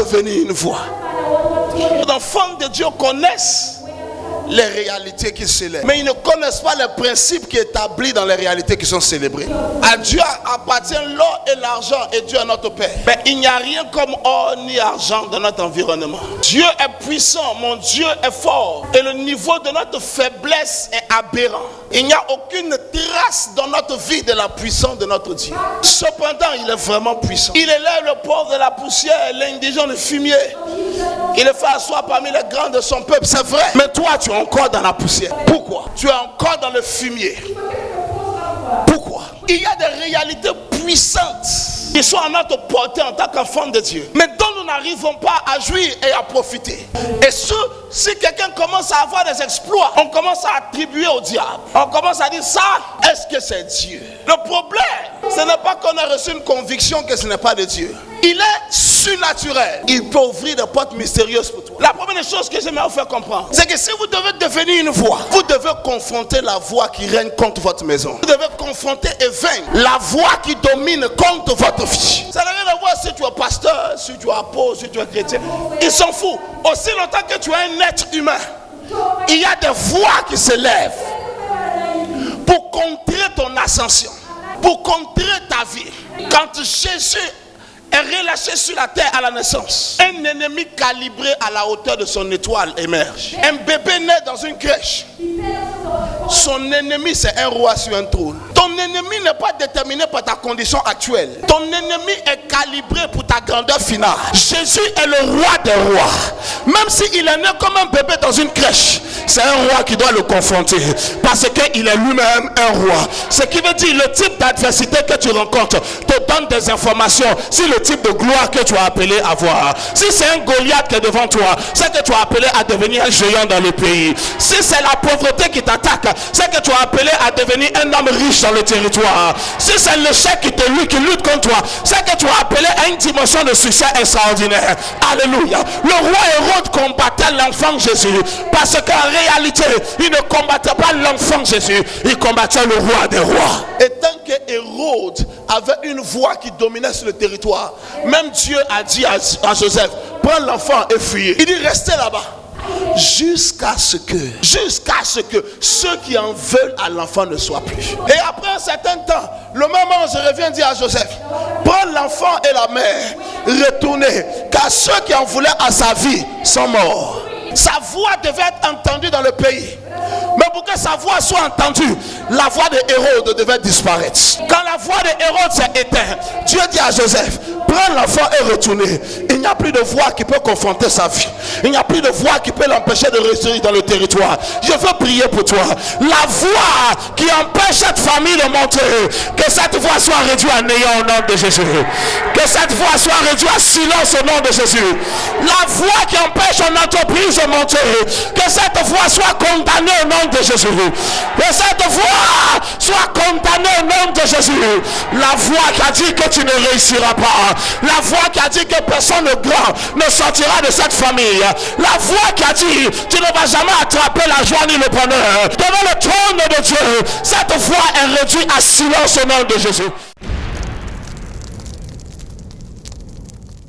devenir une voix. Les enfants de Dieu connaissent les réalités qui célèbrent, mais ils ne connaissent pas les principes qui sont établis dans les réalités qui sont célébrées. À Dieu appartient l'or et l'argent, et Dieu est notre Père. Mais il n'y a rien comme or ni argent dans notre environnement. Dieu est puissant, mon Dieu est fort, et le niveau de notre faiblesse est aberrant. Il n'y a aucune trace dans notre vie de la puissance de notre Dieu. Cependant, il est vraiment puissant. Il élève le pauvre de la poussière, l'indigent le fumier. Il le fait asseoir parmi les grands de son peuple, c'est vrai. Mais toi, tu es encore dans la poussière. Pourquoi? Tu es encore dans le fumier. Pourquoi? Il y a des réalités puissantes qui sont à notre portée en tant qu'enfants de Dieu, mais dont nous n'arrivons pas à jouir et à profiter. Et si quelqu'un commence à avoir des exploits, on commence à attribuer au diable. On commence à dire ça, est-ce que c'est Dieu? Le problème, ce n'est pas qu'on a reçu une conviction que ce n'est pas de Dieu. Il est surnaturel. Il peut ouvrir des portes mystérieuses pour toi. La première chose que j'aimerais vous faire comprendre, c'est que si vous devez devenir une voix, vous devez confronter la voix qui règne contre votre maison. Vous devez confronter et vaincre la voix qui domine contre votre vie. Ça n'a rien à voir si tu es pasteur, si tu es apôtre, si tu es chrétien. Il s'en fout. Aussi longtemps que tu es un être humain, il y a des voix qui se lèvent pour contrer ton ascension, pour contrer ta vie. Quand Jésus est relâché sur la terre à la naissance, un ennemi calibré à la hauteur de son étoile émerge. Un bébé naît dans une crèche. Son ennemi, c'est un roi sur un trône. Ton ennemi n'est pas déterminé par ta condition actuelle. Ton ennemi est calibré pour ta grandeur finale. Jésus est le roi des rois. Même s'il est né comme un bébé dans une crèche, c'est un roi qui doit le confronter, parce qu'il est lui-même un roi. Ce qui veut dire, le type d'adversité que tu rencontres te donne des informations sur le type de gloire que tu as appelé à avoir. Si c'est un Goliath qui est devant toi, c'est que tu as appelé à devenir un géant dans le pays. Si c'est la pauvreté qui t'attaque, c'est que tu as appelé à devenir un homme riche dans le territoire. Si c'est l'échec qui lutte contre toi, c'est que tu as appelé à une dimension de succès extraordinaire. Alléluia. Le roi Hérode combattait l'enfant Jésus, parce qu'en réalité, il ne combattait pas l'enfant Jésus, il combattait le roi des rois. Et tant que Hérode avait une voix qui dominait sur le territoire, même Dieu a dit à Joseph, prends l'enfant et fuyez. Il dit, restez là-bas. Jusqu'à ce que ceux qui en veulent à l'enfant ne soient plus. Et après un certain temps, le même ange revient dire à Joseph, prends l'enfant et la mère, retournez, car ceux qui en voulaient à sa vie sont morts. Sa voix devait être entendue dans le pays. Mais pour que sa voix soit entendue, la voix de Hérode devait disparaître. Quand la voix de Hérode s'est éteinte, Dieu dit à Joseph, prends l'enfant et retournez. Il n'y a plus de voix qui peut confronter sa vie. Il n'y a plus de voix qui peut l'empêcher de réussir dans le territoire. Je veux prier pour toi. La voix qui empêche cette famille de monter, que cette voix soit réduite à néant au nom de Jésus. Que cette voix soit réduite à silence au nom de Jésus. La voix qui empêche une entreprise de monter, que cette voix soit condamnée au nom de Jésus. Que cette voix soit condamnée au nom de Jésus. La voix qui a dit que tu ne réussiras pas. La voix qui a dit que personne de grand ne sortira de cette famille. La voix qui a dit tu ne vas jamais attraper la joie ni le bonheur. Devant le trône de Dieu, cette voix est réduite à silence au nom de Jésus.